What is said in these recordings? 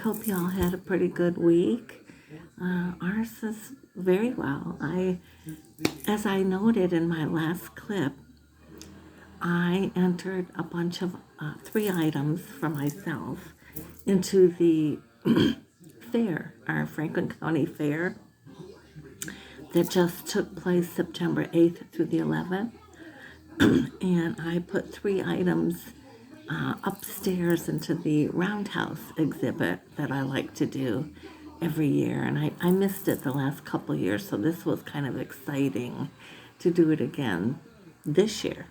hope y'all had a pretty good week. Ours is very well. As I noted in my last clip, I entered a bunch of 3 items for myself into the fair, our Franklin County Fair, that just took place September 8th through the 11th. And I put 3 items upstairs into the Roundhouse exhibit that I like to do every year. And I missed it the last couple years, so this was kind of exciting to do it again this year.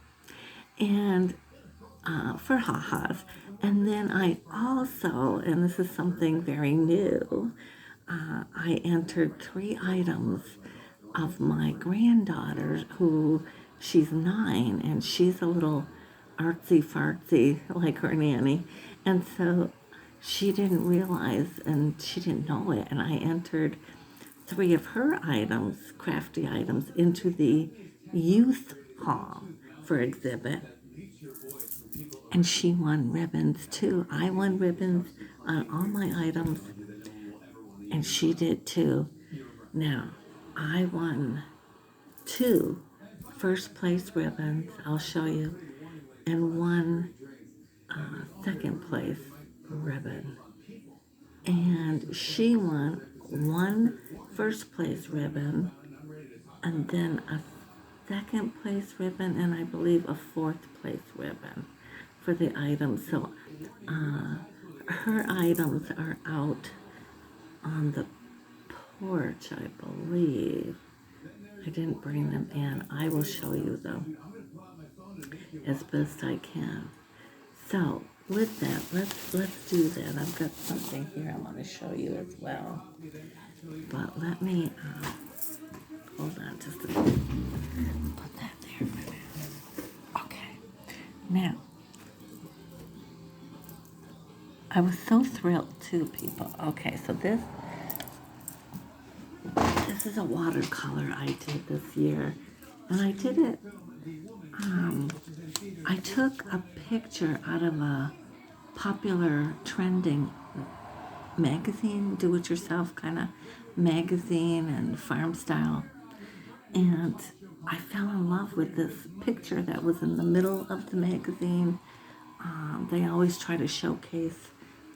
And for ha-has. And then I also, and this is something very new, I entered 3 items of my granddaughter, who she's 9, and she's a little artsy fartsy like her nanny. And so she didn't realize and she didn't know it. And I entered 3 of her items, crafty items, into the youth hall for exhibit. And she won ribbons too. I won ribbons on all my items, and she did too. Now, I won 2 first place ribbons, I'll show you, and 1 second place ribbon. And she won 1 first place ribbon, and then a second place ribbon, and I believe a 4th place ribbon for the items. So her items are out on the porch, I believe. I didn't bring them in. I will show you though, as best I can. So with that, let's do that. I've got something here I want to show you as well. But let me hold on just a minute. Put that there for now. Okay. Now, I was so thrilled too, people. Okay, so this is a watercolor I did this year, and I did it. I took a picture out of a popular trending magazine, do-it-yourself kind of magazine and farm style, and I fell in love with this picture that was in the middle of the magazine. They always try to showcase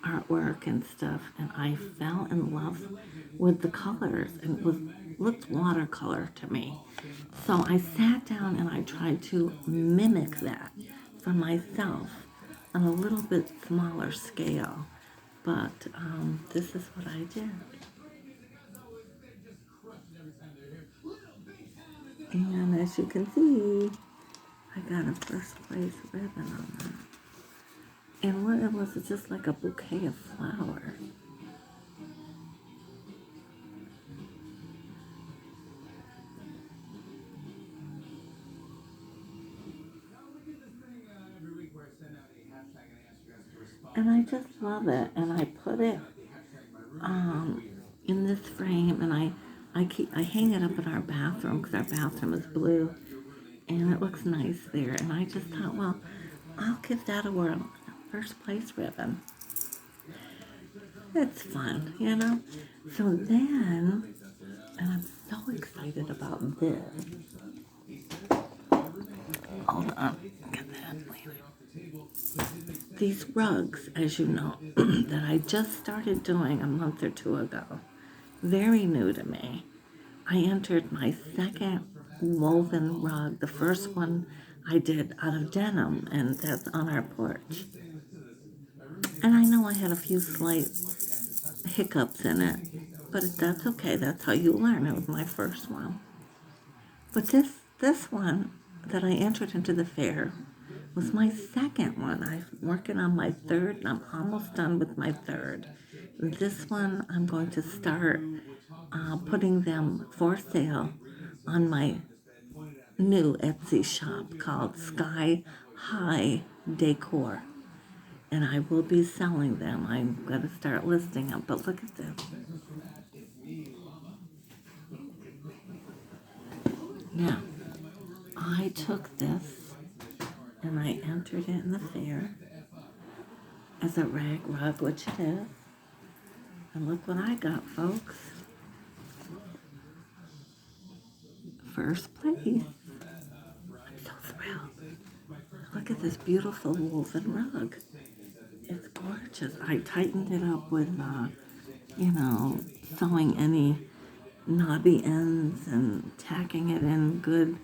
artwork and stuff, and I fell in love with the colors, and it looked watercolor to me. So I sat down and I tried to mimic that for myself on a little bit smaller scale, but this is what I did. And as you can see, I got a first place ribbon on that. And what it was just like a bouquet of flowers. And I just love it. And I put it in this frame, and I hang it up in our bathroom because our bathroom is blue, and it looks nice there. And I just thought, well, I'll give that a whirl. First place ribbon. It's fun, you know? So then, and I'm so excited about this. Hold on, get that later. These rugs, as you know, that I just started doing a month or 2 ago. Very new to me. I entered my second woven rug. The first one I did out of denim, and that's on our porch. And I know I had a few slight hiccups in it, but that's okay. That's how you learn. It was my first one. But this one that I entered into the fair was my second one. I'm working on my 3rd, and I'm almost done with my 3rd. This one, I'm going to start putting them for sale on my new Etsy shop called Sky High Decor. And I will be selling them. I'm going to start listing them. But look at this. Now, I took this and I entered it in the fair as a rag rug, which it is. And look what I got, folks. First place. I'm so thrilled. Look at this beautiful woven rug. It's gorgeous. I tightened it up with, sewing any knobby ends and tacking it in good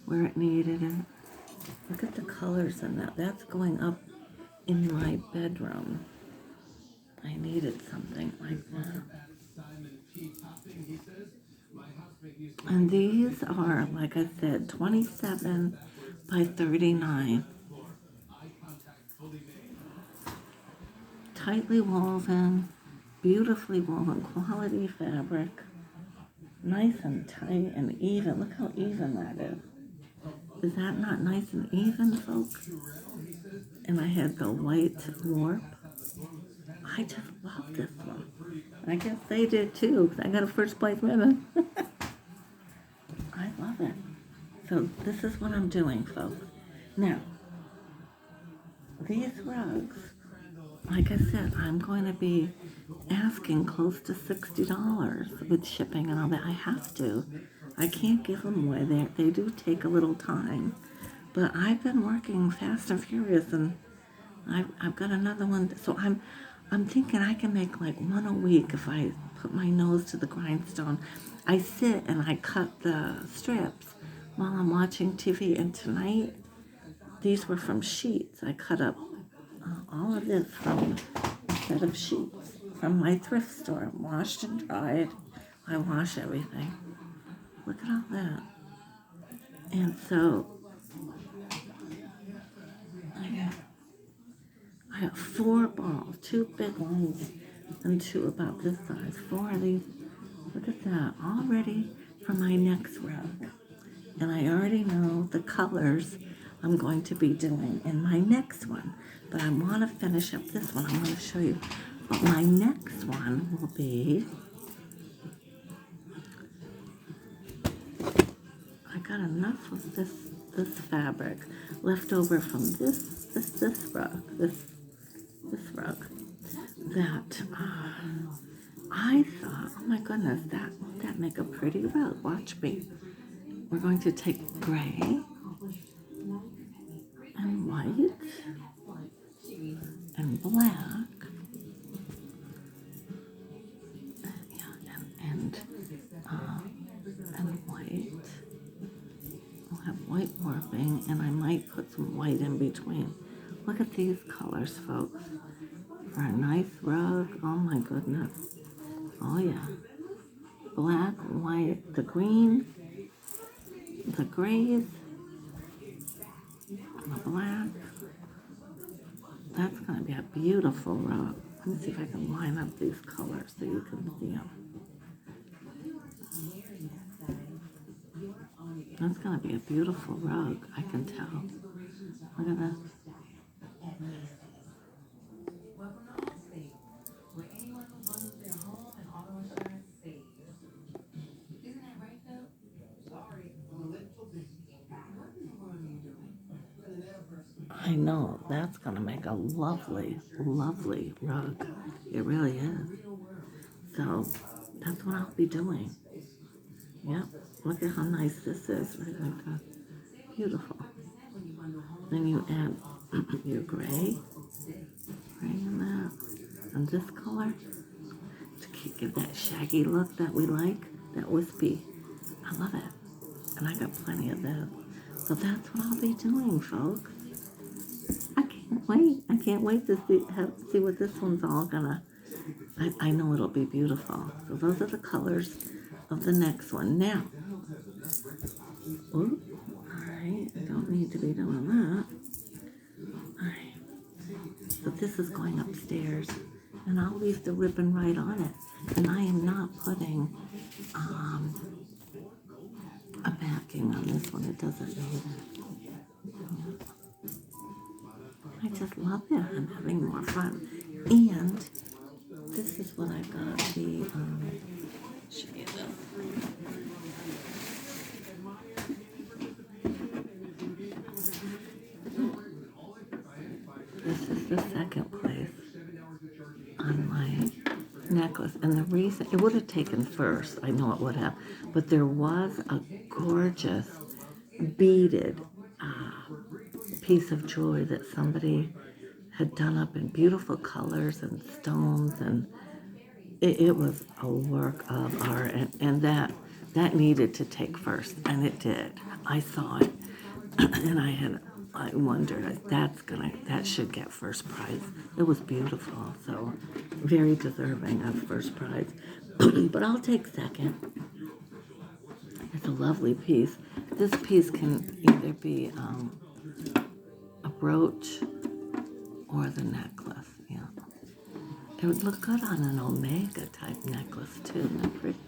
where it needed it. Look at the colors in that. That's going up in my bedroom. I needed something like that. And these are, like I said, 27 by 39. Tightly woven, beautifully woven, quality fabric. Nice and tight and even. Look how even that is. Is that not nice and even, folks? And I had the white warp. I just love this one. I guess they did too, because I got a first place winner. I love it. So this is what I'm doing, folks. Now, these rugs, like I said, I'm going to be asking close to $60 with shipping and all that. I have to. I can't give them away. They do take a little time. But I've been working fast and furious, and I've got another one. So I'm thinking I can make like one a week if I put my nose to the grindstone. I sit and I cut the strips while I'm watching TV. And tonight, these were from sheets. I cut up all of this from a set of sheets from my thrift store, washed and dried. I wash everything. Look at all that. And so I got 4 balls, 2 big ones and 2 about this size. 4 of these. Look at that, all ready for my next rug. And I already know the colors I'm going to be doing in my next one. But I want to finish up this one. I want to show you. But my next one will be, I got enough of this fabric left over from this rug that I thought, oh my goodness, that make a pretty rug. Watch me. We're going to take gray and white and black, and white. We'll have white warping, and I might put some white in between. Look at these colors, folks. For a nice rug, oh my goodness. Oh yeah. Black, white, the green, the grays, the black. That's going to be a beautiful rug. Let me see if I can line up these colors so you can see them. That's going to be a beautiful rug, I can tell. Look at that. I know, that's going to make a lovely, lovely rug. It really is. So, that's what I'll be doing. Yep, look at how nice this is. Right like that. Beautiful. Then you add your gray in that, and this color to give that shaggy look that we like, that wispy. I love it. And I got plenty of that. So that's what I'll be doing, folks. I can't wait. I can't wait to see what this one's all gonna. I know it'll be beautiful. So those are the colors of the next one. Now, all right, I don't need to be doing that. All right, so this is going upstairs, and I'll leave the ribbon right on it. And I am not putting a backing on this one. It doesn't need it. I just love it. I'm having more fun. And this is what I got. Show you this. This is the second place on my necklace, and the reason it would have taken first, I know it would have, but there was a gorgeous beaded piece of jewelry that somebody had done up in beautiful colors and stones, and it was a work of art, and that needed to take first, and it did. I saw it, and I wondered that should get first prize. It was beautiful, so very deserving of first prize. But I'll take second. It's a lovely piece. This piece can either be a brooch or the necklace. Yeah, it would look good on an omega type necklace too. Isn't that pretty?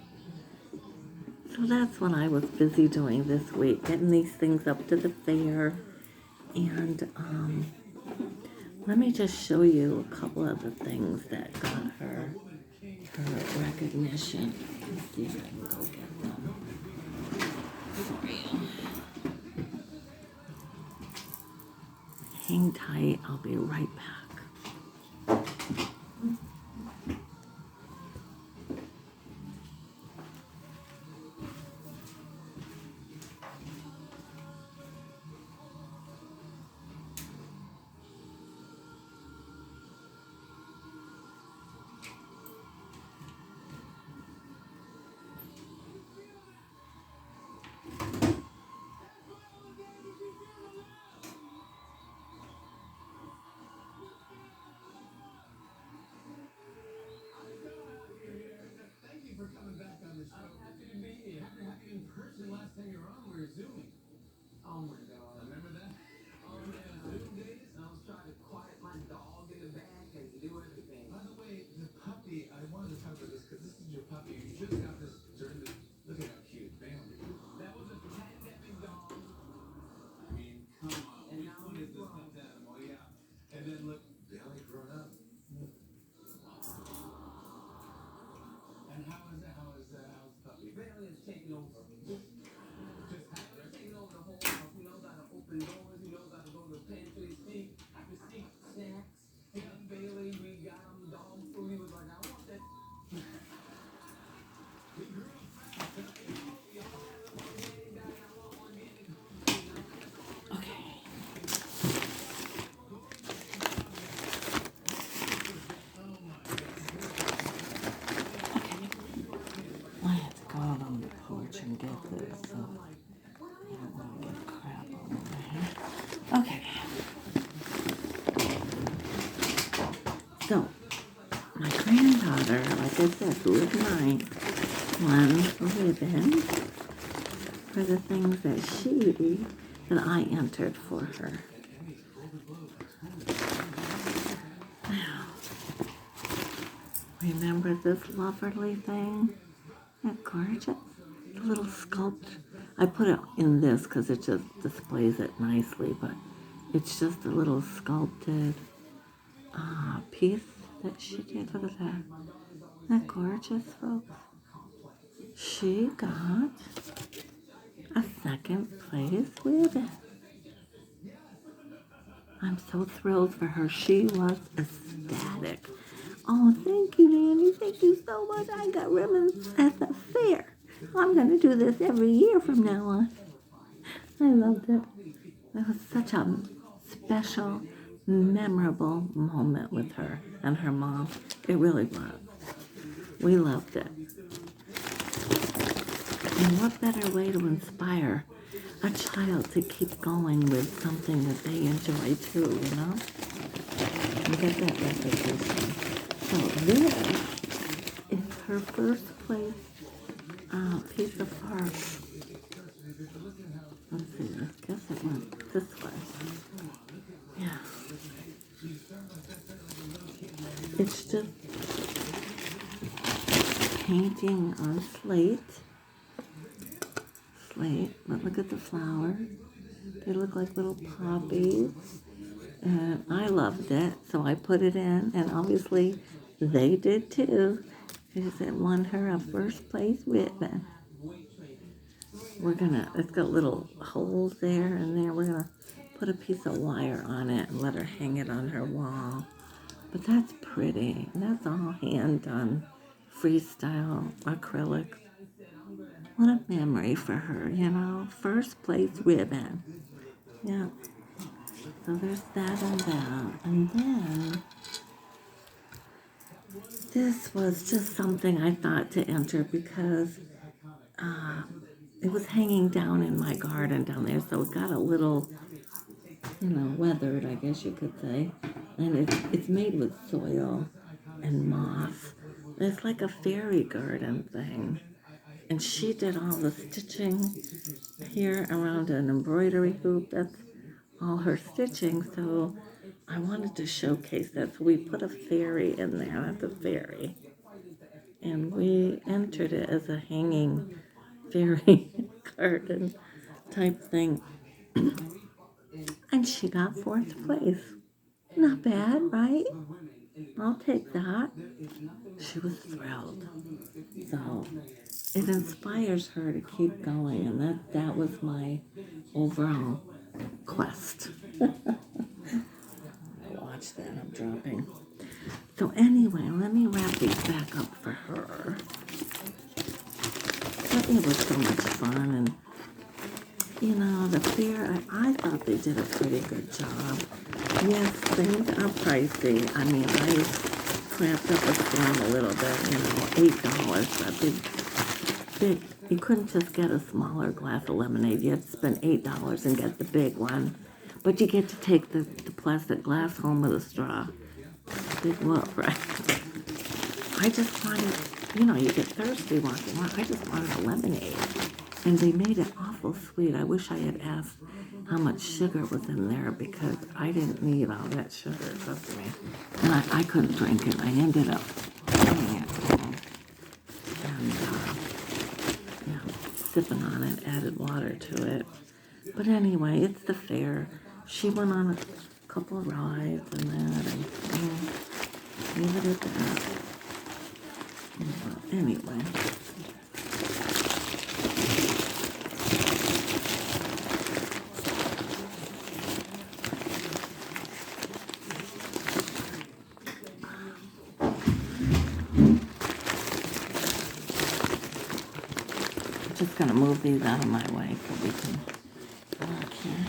So that's what I was busy doing this week, getting these things up to the fair. And let me just show you a couple of the things that got her recognition. Let's see if I can go get them for you. Hang tight, I'll be right back. I have to go out on the porch and get this, so I don't want to get crap all over here. Okay. So, my granddaughter, like I said, who is mine, won a ribbon for the things that I entered for her. Remember this lovely thing? Isn't that gorgeous? The little sculpture. I put it in this because it just displays it nicely, but it's just a little sculpted piece that she did. Look at that. Isn't that gorgeous, folks? She got a second place ribbon. I'm so thrilled for her. She was ecstatic. Oh, thank you, Nanny. Thank you so much. I got ribbons at the fair. I'm going to do this every year from now on. I loved it. It was such a special, memorable moment with her and her mom. It really was. We loved it. And what better way to inspire a child to keep going with something that they enjoy too, you know? And get that recognition. So this is her first place piece of art. Let's see, I guess it went this way. Yeah. It's just painting on slate, but look at the flowers. They look like little poppies. And I loved it, so I put it in, and obviously they did too, because it won her a first place ribbon. It's got little holes there and there. We're gonna put a piece of wire on it and let her hang it on her wall. But that's pretty. That's all hand done. freestyle acrylic. What a memory for her, you know. First place ribbon. Yeah. So there's that and that. And then this was just something I thought to enter because it was hanging down in my garden down there. So it got a little, weathered, I guess you could say. And it's made with soil and moss. It's like a fairy garden thing. And she did all the stitching here around an embroidery hoop. That's all her stitching. So I wanted to showcase that. So we put a fairy in there. That's a fairy. And we entered it as a hanging fairy garden type thing. And she got 4th place. Not bad, right? I'll take that. She was thrilled. So it inspires her to keep going, and that was my overall quest. Watch that, I'm dropping. So anyway, let me wrap these back up for her. But it was so much fun, and the fair, I thought they did a pretty good job. Yes, things are pricey. I mean, I cramped up a storm a little bit, $8, a big, you couldn't just get a smaller glass of lemonade. You had to spend $8 and get the big one. But you get to take the plastic glass home with a straw. Big whoop, right? I just wanted, you get thirsty walking around. I just wanted a lemonade. And they made it awful sweet. I wish I had asked how much sugar was in there because I didn't need all that sugar, trust me. And I couldn't drink it. I ended up drinking it. And, sipping on it, added water to it. But anyway, it's the fair. She went on a couple of rides and that, and leave it at that. Anyway. Just gonna move these out of my way so we can walk here.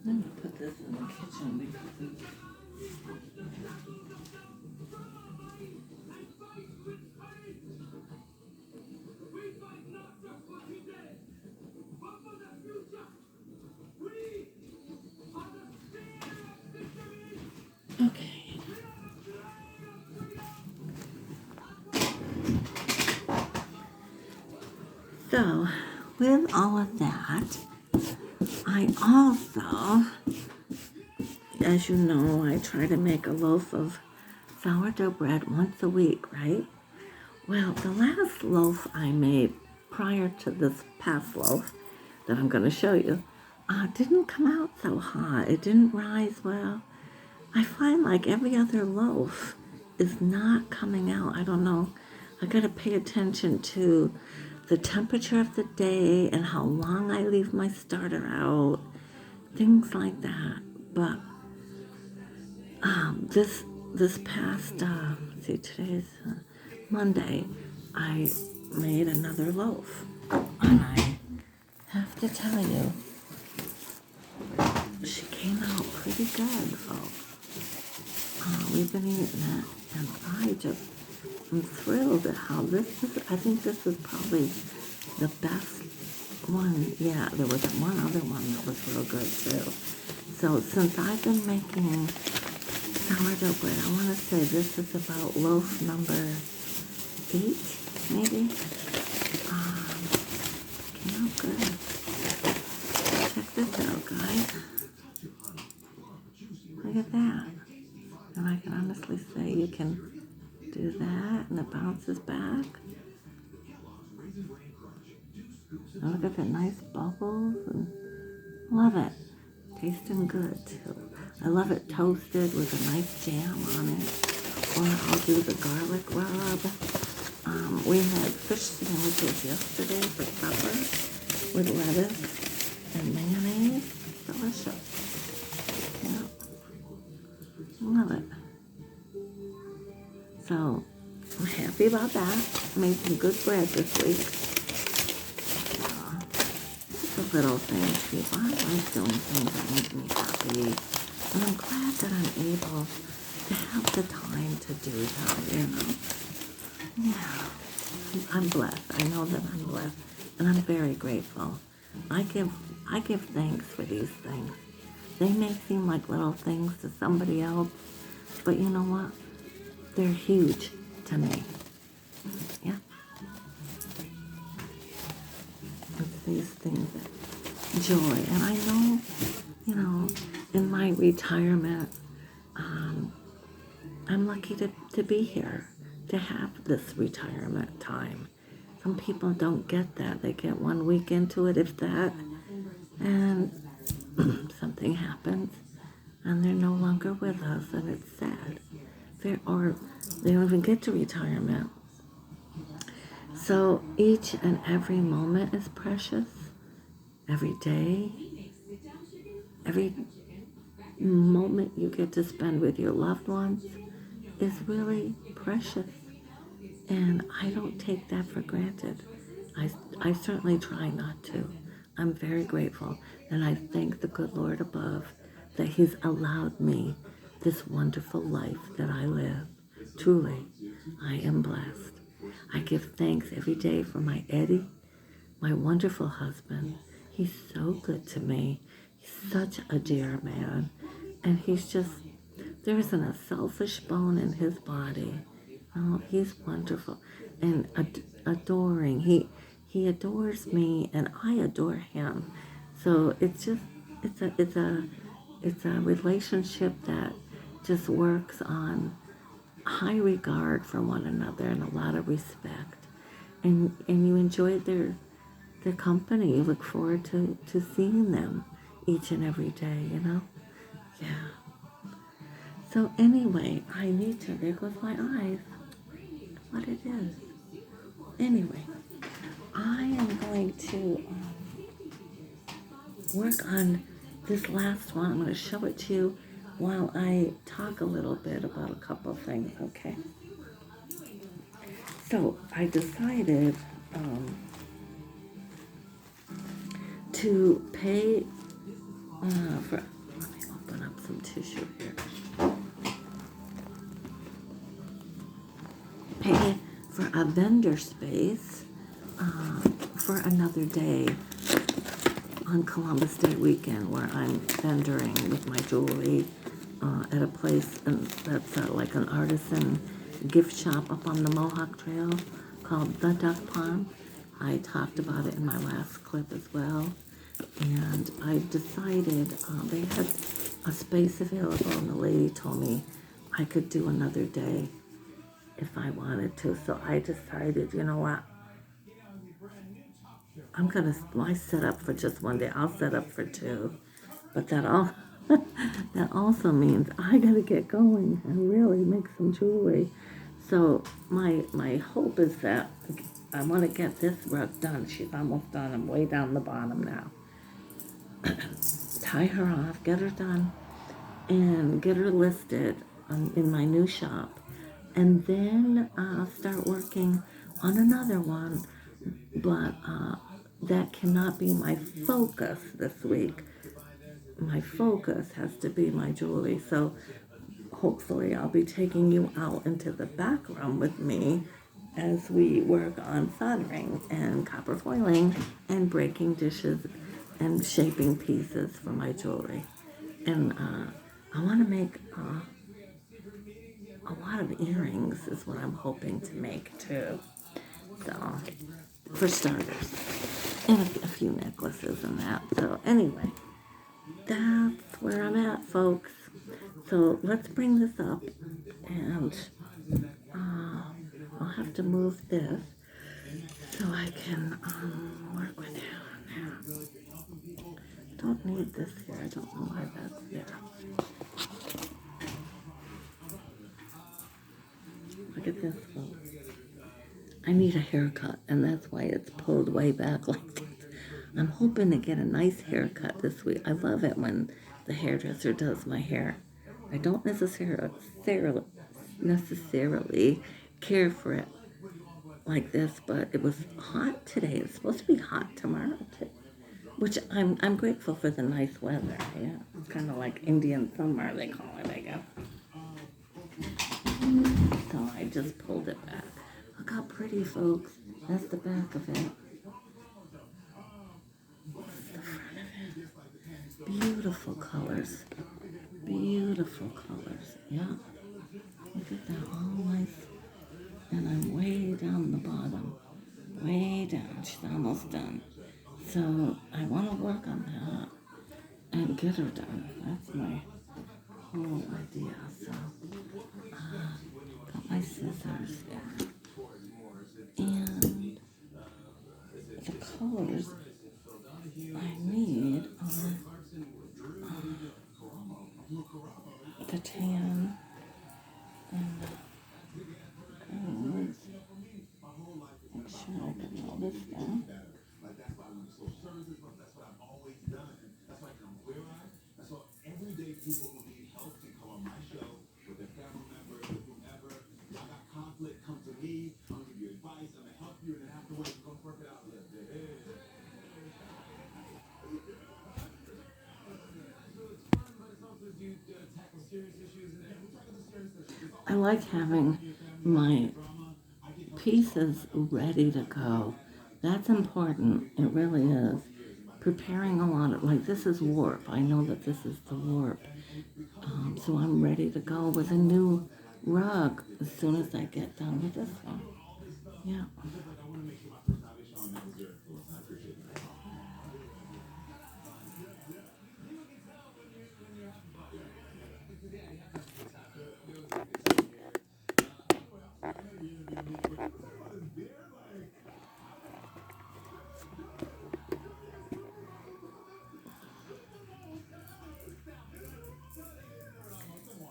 Let me put this in the kitchen because it's... Okay. So, with all of that, I also, as you know, I try to make a loaf of sourdough bread once a week, right? Well, the last loaf I made prior to this past loaf that I'm going to show you didn't come out so hot. It didn't rise well. I find like every other loaf is not coming out. I don't know. I got to pay attention to the temperature of the day and how long I leave my starter out, things like that. But this past today's Monday, I made another loaf, and I have to tell you, she came out pretty good, folks. We've been eating it, and I just am thrilled at how this is. I think this is probably the best one. Yeah, there was one other one that was real good too. So since I've been making sourdough bread, I want to say this is about loaf number 8, maybe. Came out good. Check this out, guys. Look at that. And I can honestly say you can do that and it bounces back. And look at the nice bubbles. And love it. Tasting good too. I love it toasted with a nice jam on it. Or I'll do the garlic rub. We had fish sandwiches yesterday for supper with lettuce and mayonnaise. Delicious. Yeah. Love it. So I'm happy about that. Made some good bread this week. Just a little thing too. I like doing things that make me happy. And I'm glad that I'm able to have the time to do that, Yeah. I'm blessed. I know that I'm blessed. And I'm very grateful. I give thanks for these things. They may seem like little things to somebody else, but you know what? They're huge to me. Yeah. It's these things that joy. And I know, in my retirement, I'm lucky to be here, to have this retirement time. Some people don't get that. They get 1 week into it, if that, and something happens, and they're no longer with us, and it's sad. Or they don't even get to retirement. So each and every moment is precious. Every day, every moment you get to spend with your loved ones is really precious. And I don't take that for granted. I certainly try not to. I'm very grateful, and I thank the good Lord above that He's allowed me this wonderful life that I live. Truly, I am blessed. I give thanks every day for my Eddie, my wonderful husband. He's so good to me. He's such a dear man. And there isn't a selfish bone in his body. Oh, he's wonderful and adoring. He adores me, and I adore him. So it's a relationship that just works on high regard for one another and a lot of respect. And you enjoy their company. You look forward to seeing them each and every day, Yeah. So anyway, there goes my eyes. What it is. Anyway, I am going to work on this last one. I'm going to show it to you while I talk a little bit about a couple of things, okay? So I decided to pay for, let me open up some tissue here. Pay for a vendor space for another day on Columbus Day weekend, where I'm vendoring with my jewelry at a place that's like an artisan gift shop up on the Mohawk Trail called The Duck Pond. I talked about it in my last clip as well. And I decided they had a space available, and the lady told me I could do another day if I wanted to. So I decided, you know what? Why set up for just one day? I'll set up for 2. But that also means I gotta get going and really make some jewelry. So my hope is that I want to get this rug done. She's almost done. I'm way down the bottom now. Tie her off, get her done, and get her listed in my new shop. And then start working on another one, but that cannot be my focus this week. My focus has to be my jewelry. So hopefully I'll be taking you out into the back room with me as we work on soldering and copper foiling and breaking dishes and shaping pieces for my jewelry. And I want to make a lot of earrings is what I'm hoping to make too. So, for starters. And a few necklaces and that. So anyway, that's where I'm at, folks. So let's bring this up. And I'll have to move this so I can work with you on that. Don't need this here. I don't know why that's there. Look at this, folks. I need a haircut, and that's why it's pulled way back like this. I'm hoping to get a nice haircut this week. I love it when the hairdresser does my hair. I don't necessarily care for it like this, but it was hot today. It's supposed to be hot tomorrow too, which I'm grateful for the nice weather. Yeah, it's kind of like Indian summer they call it, I guess. So I just pulled it back. Look how pretty, folks. That's the back of it. The front of it. Beautiful colors. Beautiful colors. Yeah. Look at that. All nice. And I'm way down the bottom. Way down. She's almost done. So I want to work on that and get her done. That's my whole idea. So got my scissors there. And the colors I need are the tan and the gold. Make sure I get all this down. I like having my pieces ready to go. That's important. It really is. Preparing a lot of, like this is warp. I know that this is the warp. So I'm ready to go with a new rug as soon as I get done with this one. Yeah.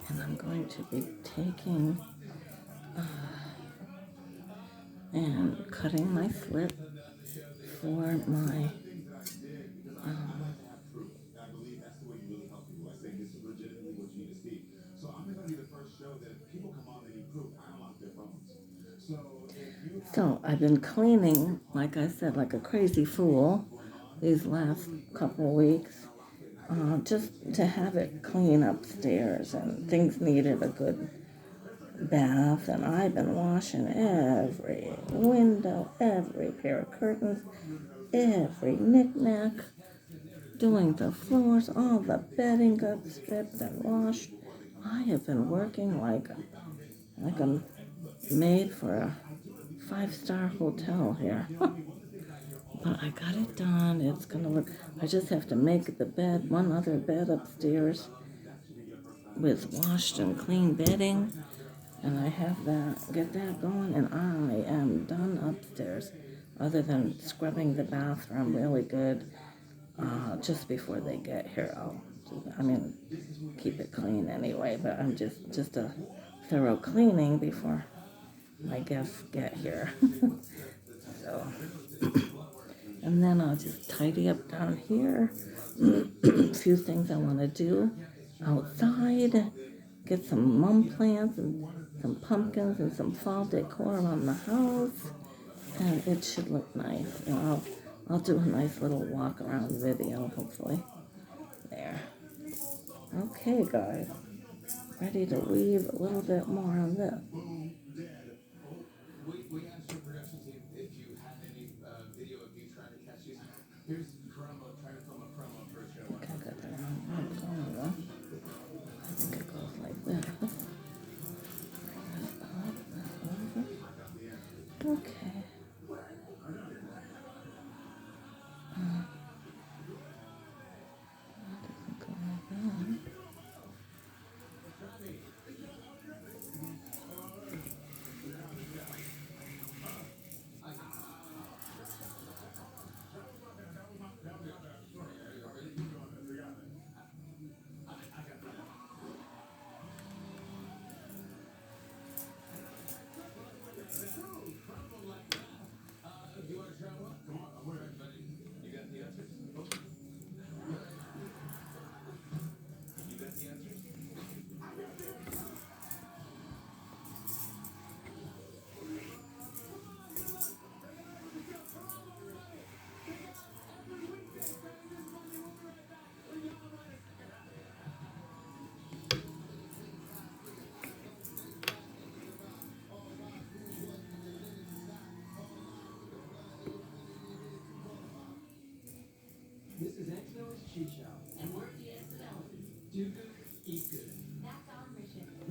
And I'm going to be taking and cutting my slip for my so I've been cleaning, like I said, like a crazy fool these last couple of weeks, just to have it clean upstairs, and things needed a good bath, and I've been washing every window, every pair of curtains, every knick-knack, doing the floors, all the bedding got stripped and washed. I have been working like a maid for a 5-star hotel here. But I got it done. It's gonna look, I just have to make the bed, one other bed upstairs with washed and clean bedding. And I have that, get that going, and I am done upstairs. Other than scrubbing the bathroom really good just before they get here. Keep it clean anyway, but I'm just a thorough cleaning before my guests get here. So, and then I'll just tidy up down here. A few things I want to do outside. Get some mum plants and some pumpkins and some fall decor around the house. And it should look nice. And I'll do a nice little walk around video, hopefully. There. Okay, guys. Ready to weave a little bit more on this. We asked your production team if you had any video of you trying to catch these. Here's promo, trying to film a promo for a show. Okay, got that wrong.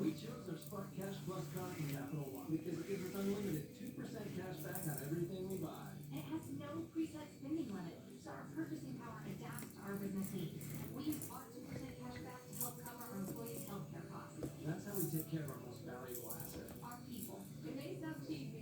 It has no preset spending limit, so our purchasing power adapts to our business needs. We use our 2% cash back to help cover our employees' healthcare costs. Our people. It may sound cheesy.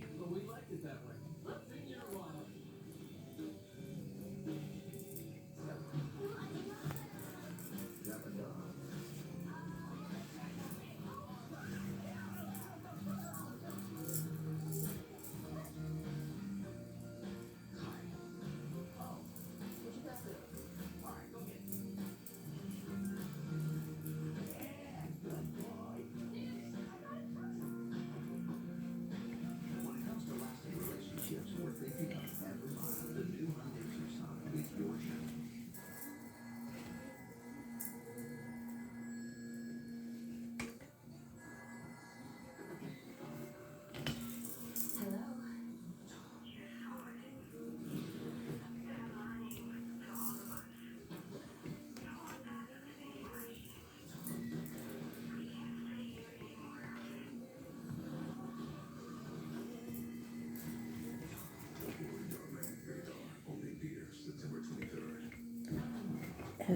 Hello.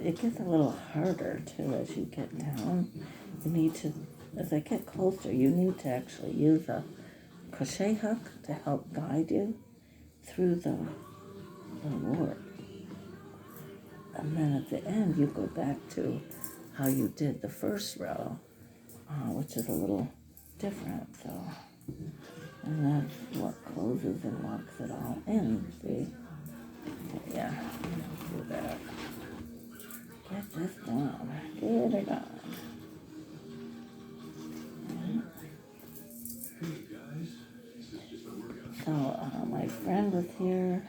It gets a little harder too as you get down. You need to, as I get closer, you need to actually use a crochet hook to help guide you through the work. And then at the end, you go back to how you did the first row, which is a little different. So, and that's what closes and locks it all in. See? Yeah, do that. Get this done. Get it done. So my friend was here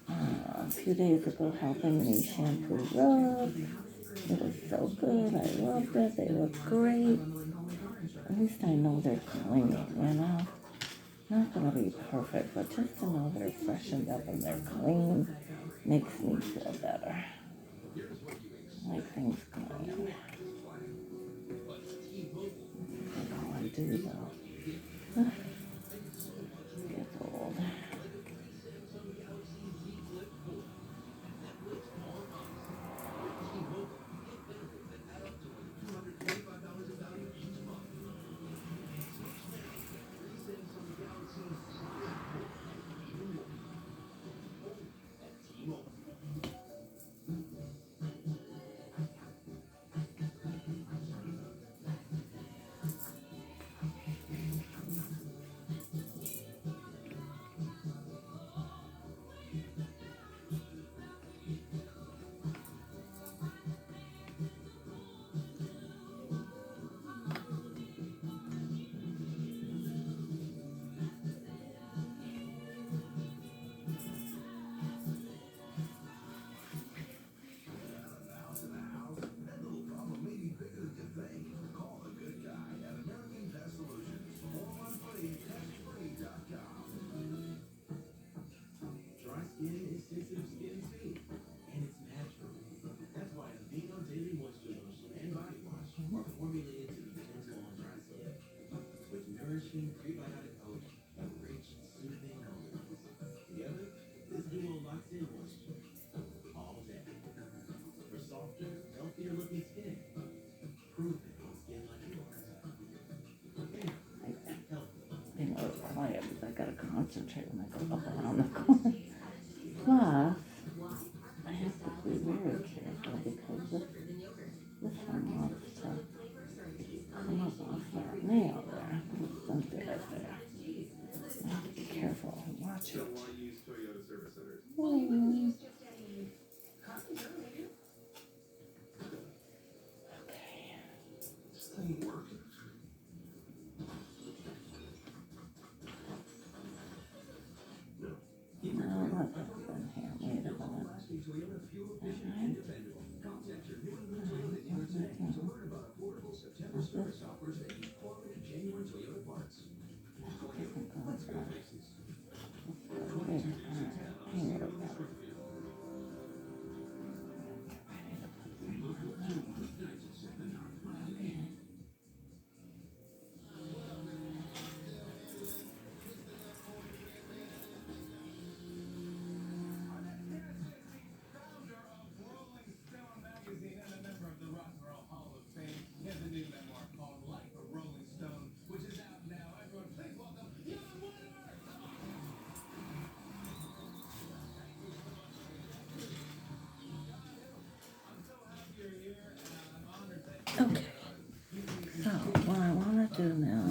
a few days ago helping me shampoo rugs. It was so good. I loved it. They look great. At least I know they're clean, you know. Not gonna be perfect, but just to know they're freshened up and they're clean makes me feel better. Like things clean. That's all I do though. Gets old. Being a little quiet because I gotta concentrate when I go up around the corner. Plus, I have to be very careful because this one wants to come up off that nail there. There's something right there. I have to be careful and watch it. Now what happened here? Wait a minute. what I want to do now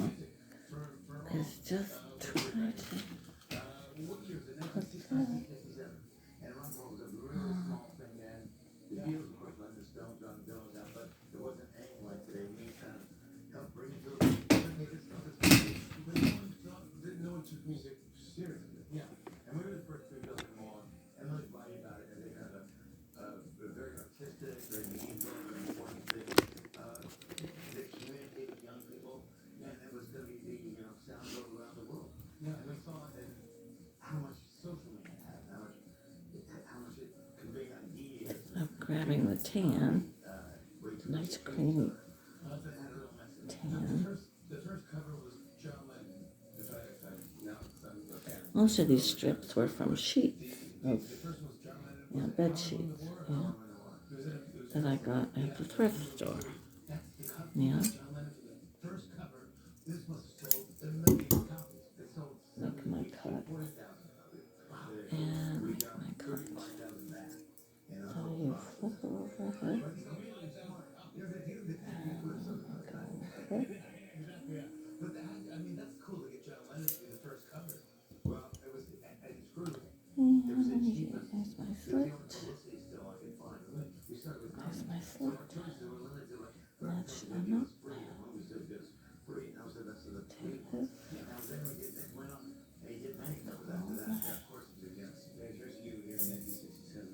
is just try to put the music seriously. Yeah. And we were the first to build them all. Emily's writing about it, and they had a very artistic, very meaningful, very important thing. They communicate with young people, and it was going to be the sound go around the world. Yeah. And we saw it, how much social media had, how much it conveyed ideas. I'm grabbing the tan. Nice creamy tan. The first cover was John Lennon. Most of these strips were from sheets of bed sheets, that I got at the thrift store. Yeah. Make my cut. And make my cut. So you flip over it. But I mean, that's cool to get John Lennon to be the first cover. Well, it was, and it's true. There was a cheapest. There's my slit. Publicity still I can find. We started with There's my slit. Match them up. When we said this, free, that was the best of the free. Take this. Now then we did, it went on, and he did many covers after that. Yeah, of course he did, yes. Here's you here in 1967.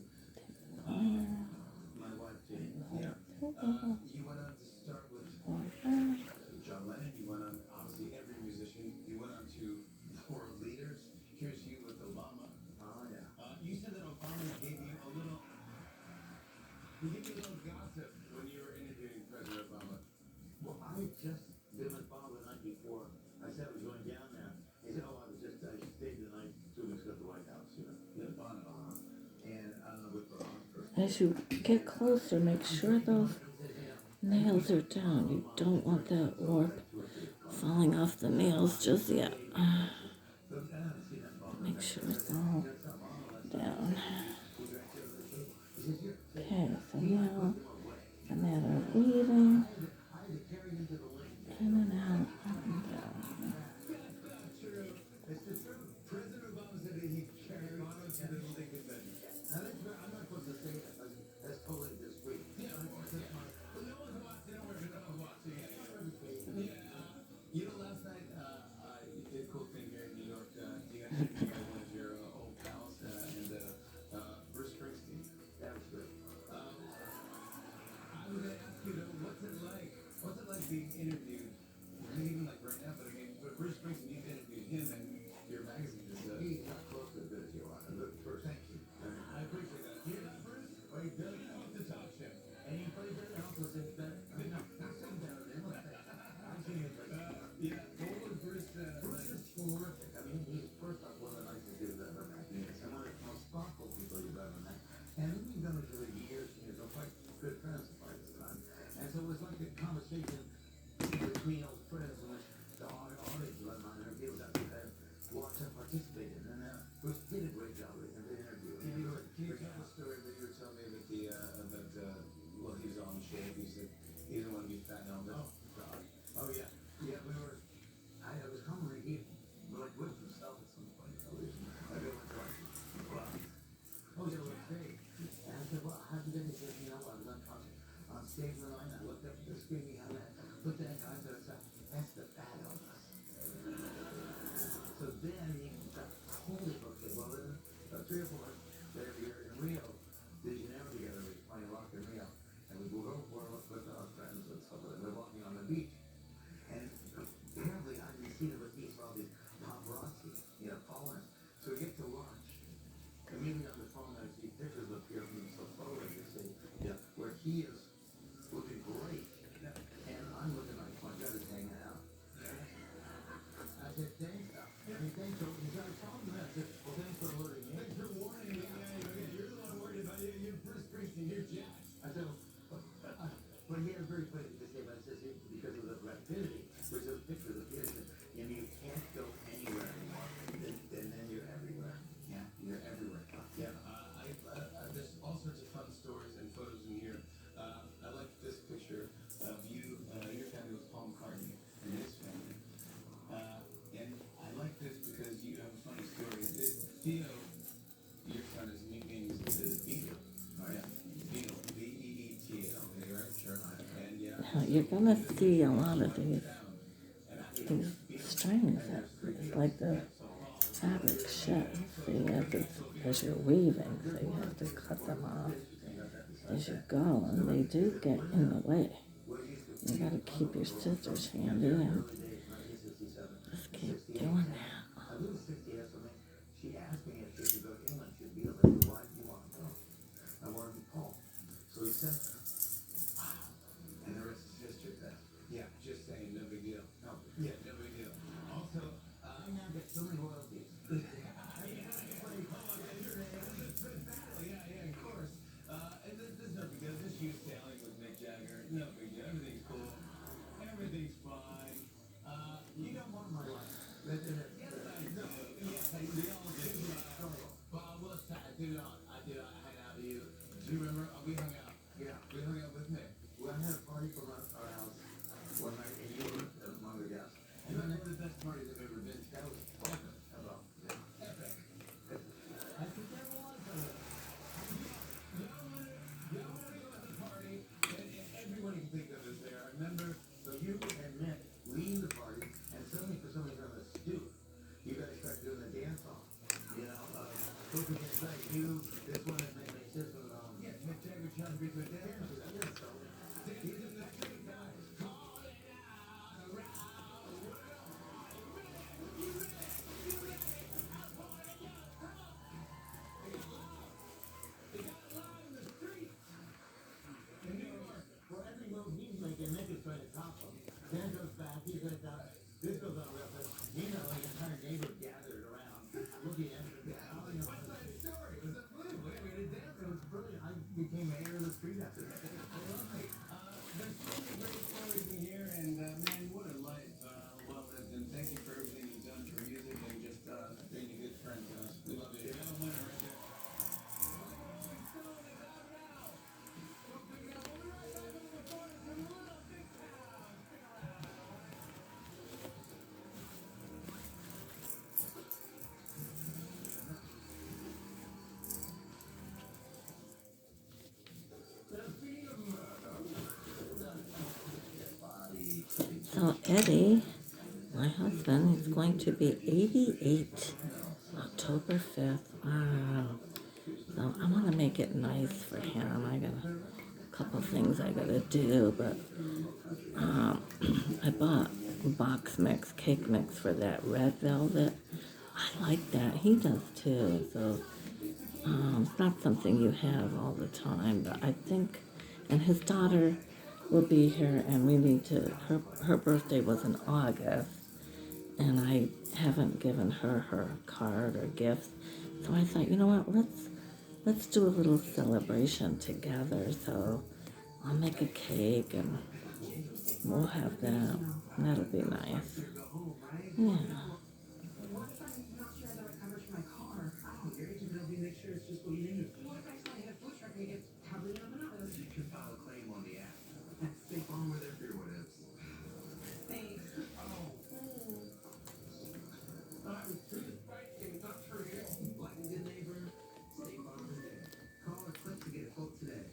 My wife, Jane. Yeah. You went on to start with John Lennon. You went on, obviously, every musician. You went on to world leaders. Here's you with Obama. Oh, yeah. You said that Obama gave you a little, gossip when you were interviewing President Obama. Well, I had just been with Bob the night before. I said I was going down there. He said, oh, I stayed the night 2 weeks ago at the White House, with Bono. And with Bono. As you get closer, make sure those nails are down. You don't want that warp falling off the nails just yet. Make sure it's all down. Okay, so now it's a matter of weaving in and out, up and down. President Obama said that he carried Bono to the Lincoln convention. I'm not supposed to say that. That's totally discreet. Yeah, no one's watching. No one's watching. Last night you did a cool thing here in New York. You got one of your old pals and Bruce Springsteen. That was great. I was gonna ask you though, what's it like? What's it like being interviewed? Even like right now, but I mean, but Bruce Springsteen, you've interviewed him and your magazine is he's not close to as good as you are. First, thank you. I appreciate that. Here's Bruce. Well, he does have to talk show. And he plays better and also sings better. I mean, not sing better than him. I'm singing it like yeah. What was Bruce Bruce is terrific. I mean, he's first off one of the nicest dudes I've ever met. And one of the most thoughtful people you've ever met. And we've known each other years, we're quite good friends by this time. And so it was like a conversation between old friends in which the audience was on there, people that walked and participated. And Bruce did a great job with the interview. Can you tell the story that you were telling me about well, he was on the shape, he said he didn't want to be fat and all that. Oh yeah. Yeah, I was hungry, he like whipped himself at some point. I went like, wow. Oh, yeah, let's say. And I said, well, how'd you get it? He said, I was on stage the line, I looked up at the screen, he had that, looked at it, I said, that's the fat on us. So then he got totally hooked. Well, then 3 or 4 that every year in Rio, did you never together, we playing rock in Rio. And we go over with our friends and stuff, and we're walking on the beach. And apparently I didn't see the beach, all these paparazzi, following us. So we get to lunch. Immediately on the phone, I see pictures appear from the photo, you see, where he is looking great. And I'm looking like my gut is hanging out. I said, thanks. Thanks for, he said, I saw him there. I said, well, thanks for alerting me. Thanks for warning me. You're the one worried about you. You're Bruce Springsteen. You're Jack. I said, but he had a very funny thing to say, but it says because of the rapidity, which those pictures appear, you can't go anywhere anymore. And then you're everywhere. Yeah, you're everywhere. Yeah, there's all sorts of fun stories and photos in here. I like this picture of you, your family with Paul McCartney. Theo, your son is means Beetle. Oh yeah, Beetle, Beetle. Okay, right, sure. And yeah. Now, you're gonna see a lot of these strings that it's like the fabric sheds. So you have to, as you're weaving, so you have to cut them off as you go, and they do get in the way. You gotta keep your scissors handy and just keep doing that. She asked me if she could go to England. She'd be a lady. Why do you want to go? I want to be Paul. So he said, wow. And the rest is history then. Yeah, just saying, no big deal. No, yeah, no big deal. Also, I now get so many royalties. Yeah, of course. And this is no big deal. Just you sailing with Mick Jagger. No big deal. Everything's cool. Everything's fine. You don't want my life. Yes, I do. Yes, I do. Bob, I did. I hang out with you. Do you remember? We hung out. Yeah, we hung out with Mick. Well, I had a party from our house one night, and you were among the guests. And one of the best parties I've ever been to. That was epic. How about epic? I think there was a. Y'all want to go to the party, and everyone you can think of is there. I remember, so you and Mick leave the party, and suddenly for some reason on the stoop, you guys start doing the dance off. You know, looking at like you, this one is making this one. Yeah, Mick Jagger trying to be the dance. He's in the street, guys. Call it out around the world. In New York, for every move he's making, Mick is trying to top him. Then it goes back, he's like, this goes on real fast. You know, like an entire neighbor gathered around, looking at it. What's that story? Was that brilliant? We made it dance. It was brilliant. I became mayor of the street after that. There's so many great stories in here, and man, what a life well lived. And thank you for everything you've done for music and just being a good friend to us. We love you. You're a winner right there. So Eddie, my husband, is going to be 88 October 5th. Wow. So I want to make it nice for him. I got a couple things I got to do, but I bought box mix, cake mix for that red velvet. I like that. He does too. So it's not something you have all the time, but I think, and his daughter will be here, and we need to, her birthday was in August, and I haven't given her card or gifts. So I thought, you know what, let's do a little celebration together. So I'll make a cake and we'll have that. That'll be nice. Yeah. What if I'm not sure that it covers for my car? I don't care. You can make sure it's just what you need. What if I accidentally hit a food truck and it gets covered in bananas? You can file a claim on the app. Stay on with it, what ifs. Thanks. Like a good neighbor, stay farm is there. Call or click to get a quote today.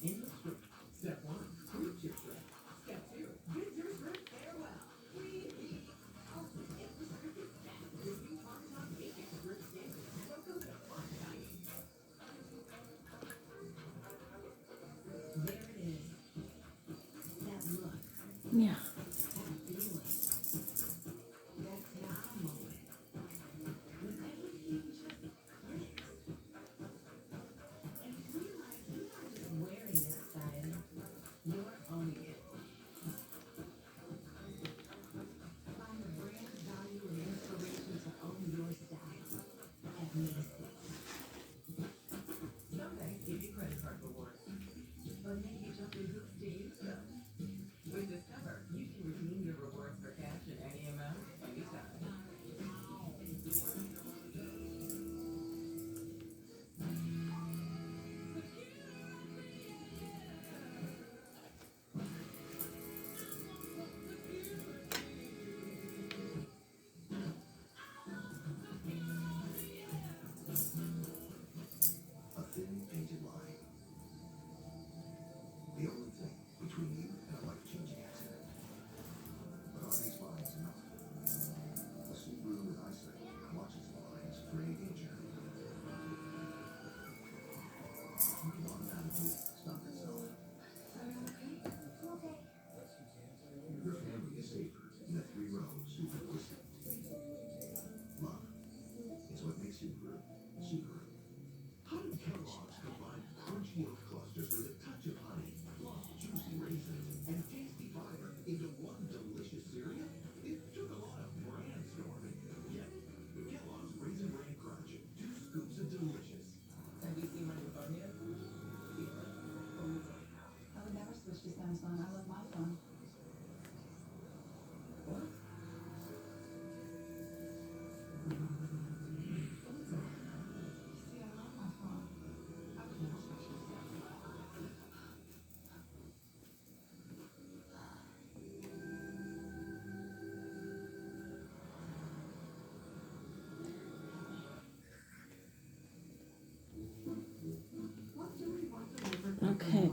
In the script. Step 1, reach your script. Step 2, get your script farewell. We the ultimate infrastructure stack. This new Parmesan bacon script standard. Welcome to fun dining. There it is. That look. Yeah. That feeling. That now moment. When everything just clicks. And you realize you're not just wearing that style, you're owning it. Find the brand value and inspiration to own your style at Macy's. Someday, give you credit card rewards. But make you jump through hoops to use them. With Discover, you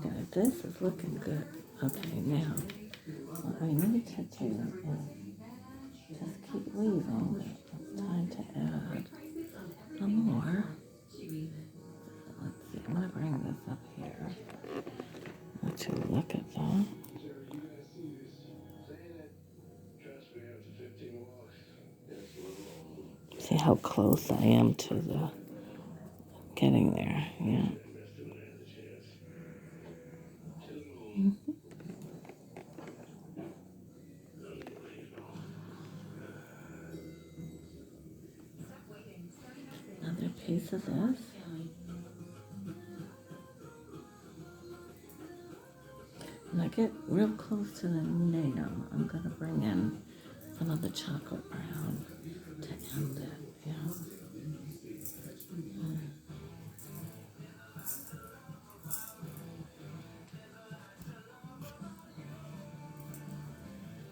Okay, this is looking good. Okay, now what I need to do is just keep weaving, but it's time to add a more. Let's see, I'm gonna bring this up here. Let you look at that. See how close I am to the getting there, yeah. Another piece of this. When I get real close to the nail, I'm gonna bring in some of the chocolate brown to end it, yeah.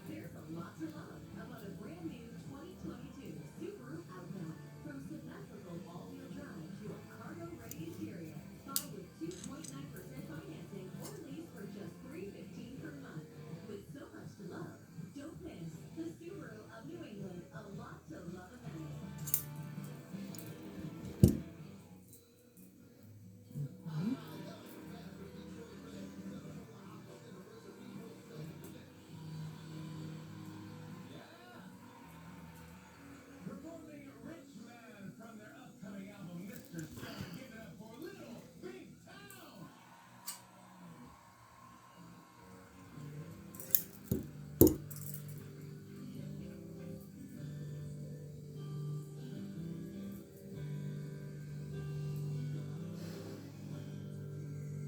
There's a lot to love about a brand new 2022 Subaru Outback. From symmetrical all-wheel drive to a cargo-ready interior, buy with 2.9% financing or lease for just $315 per month. With so much to love, don't miss the Subaru of New England. A lot to love about it. Performing Rich Man from their upcoming album, Mr. Sun. Give it up for Little Big Town.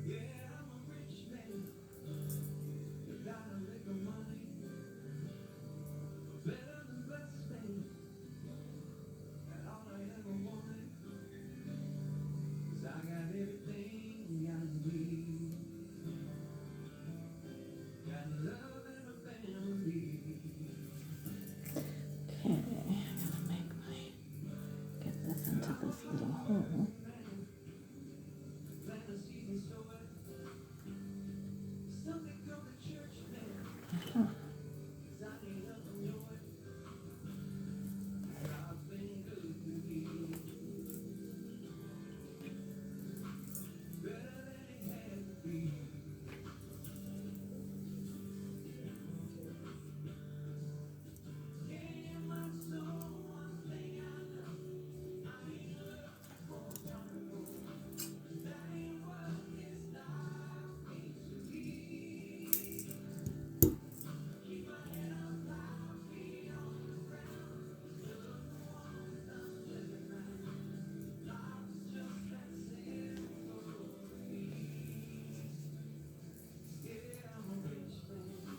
Yeah, I'm a rich man without a lick of money. Better than blessed man, and all I ever wanted. 'Cause I got everything I need. Got love and a family. Okay, I'm gonna make my, get this into this little hole. Plant a seed and sow it. Something called the church man. Uh-huh. 'Cause I ain't up to know it. God's been good to me. Better than it had to be. Yeah, my soul, one thing I know. I ain't looking for a prodigal. That ain't what this life means to me. Keep my head up high, feet on the ground. Look for ones I'm living right. Life is just that simple for me. Yeah, I'm a rich man.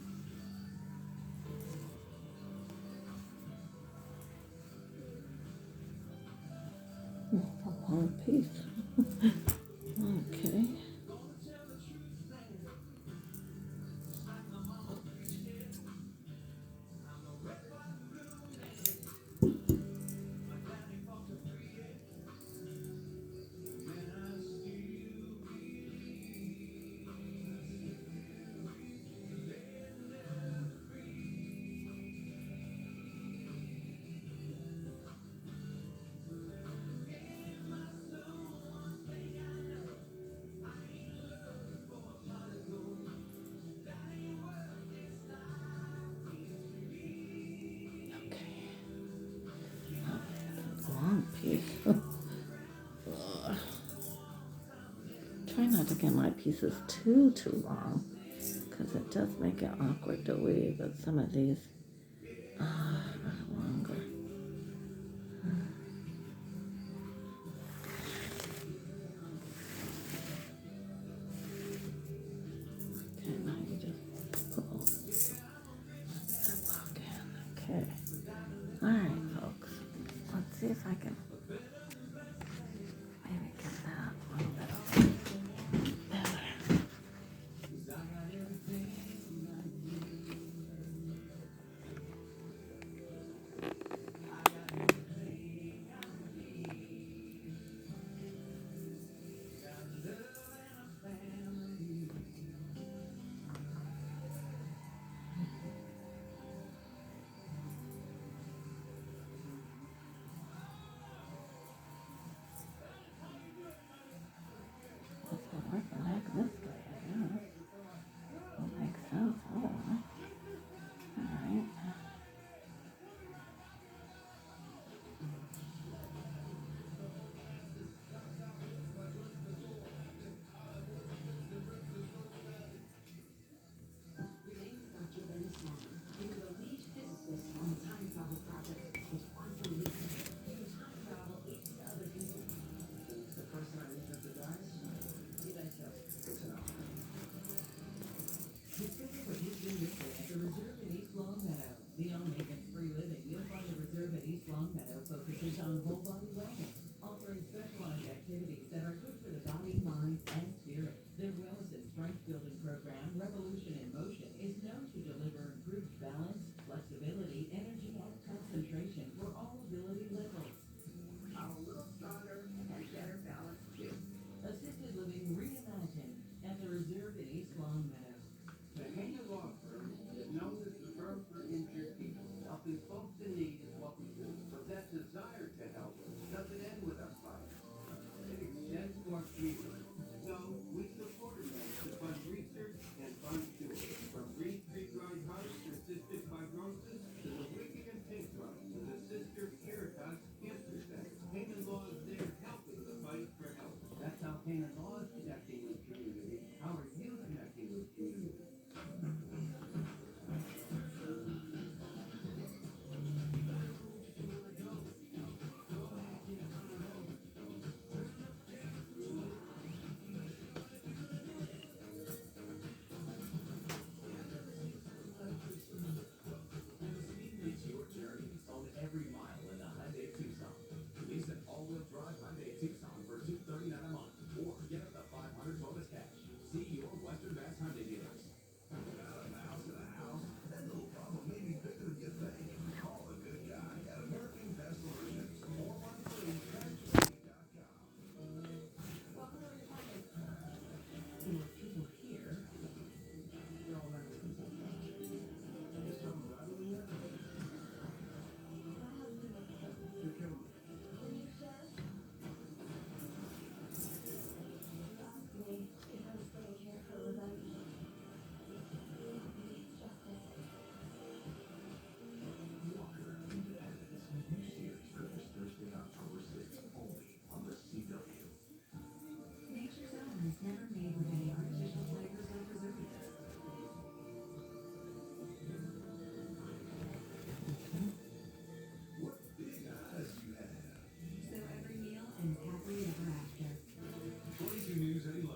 A long piece. Okay. Gonna tell the truth, man. Like my mama preached it. I'm a red, white, and blue man. My daddy fought to free it. And I still believe. They'll never get my soul. One thing I know. I ain't looking for a prodigal. That ain't what this life means to me. Okay. That's a long piece. Ugh. Try not to get my pieces too long, because it does make it awkward to weave, but some of these are longer. Okay, now you just pull that lock in. Okay. Alright, folks. Let's see if I can maybe get that a little bit better. Beyond maintenance-free living, you'll find the reserve at East Longmeadow focuses on whole body wellness, offering specialized activities that are good for the body, mind, and spirit. Their wellness and strength building program, Revolution in Motion, is known to deliver improved balance, flexibility, energy, and concentration for all ability levels. I'm a little stronger and better balanced too. Assisted living reimagined at the reserve in East Longmeadow. The Hanger Law Firm is known as the firm for injured people. Helping folks in need is what we do. But that desire to help doesn't end with our fight. It extends to our freedom. So we support America to fund research and fund cure. From green tree dry hearts to cystic fibrosis to the wicked and pink drugs to the Sister Caritas Cancer Center. Hanger Law is there helping the fight for help. That's how Hanger Law is connecting with community. How are you connecting with community? It's your journey on every mile in the Hyundai Tucson. Lease an all-wheel drive Hyundai Tucson for $239 a month, or get up to $500 bonus cash. See your Western Mass Hyundai dealers. Out of the house to the house. That little problem may be bigger than you think. Call the good guy at American Pest Solutions. 413-PestSolutions.com. Welcome to the finance. There were people here. They're all running with Is something rattling there? You're killing me. Walker Independence. New series premieres Thursday, October 6th, only on the CW. Nature's Own is never made with any artificial flavors or preservatives. What big eyes you have. So every meal and happily ever after. 22 News at 11.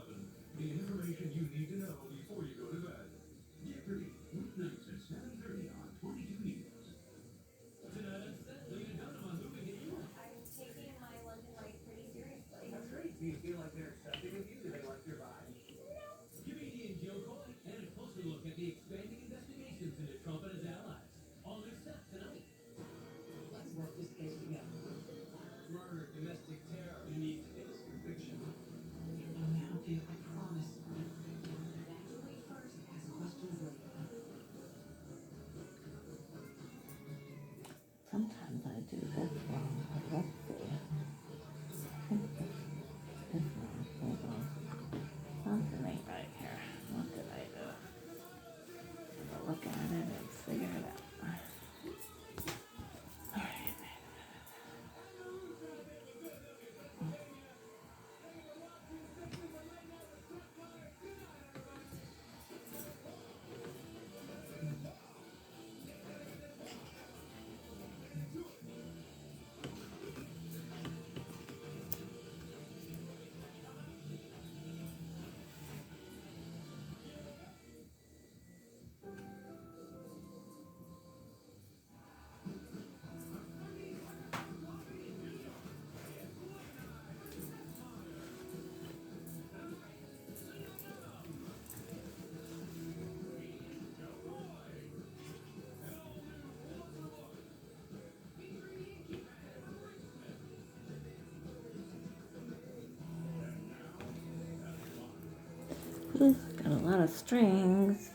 The information you need to know before you go to bed. Jeopardy! Weeknights at 7:30 on 22 News. Tonight on set, Lena Dunham on Moving to You. I'm taking my London life pretty seriously. That's great. Do you feel like they're accepting of you? Do they like your vibe? Comedian Joe Coy and a closer look at the expanding investigations into Trump and his allies. All new stuff tonight. Let's work this case together. Murder, domestic terror. You need his conviction. I'm gonna help you, I promise. Evacuate first, ask questions later. Sometimes I do this wrong, but let's see. This wrong. Hold on. Something ain't right here. What did I do? I'll look at it and figure it out. All right. Got a lot of strings.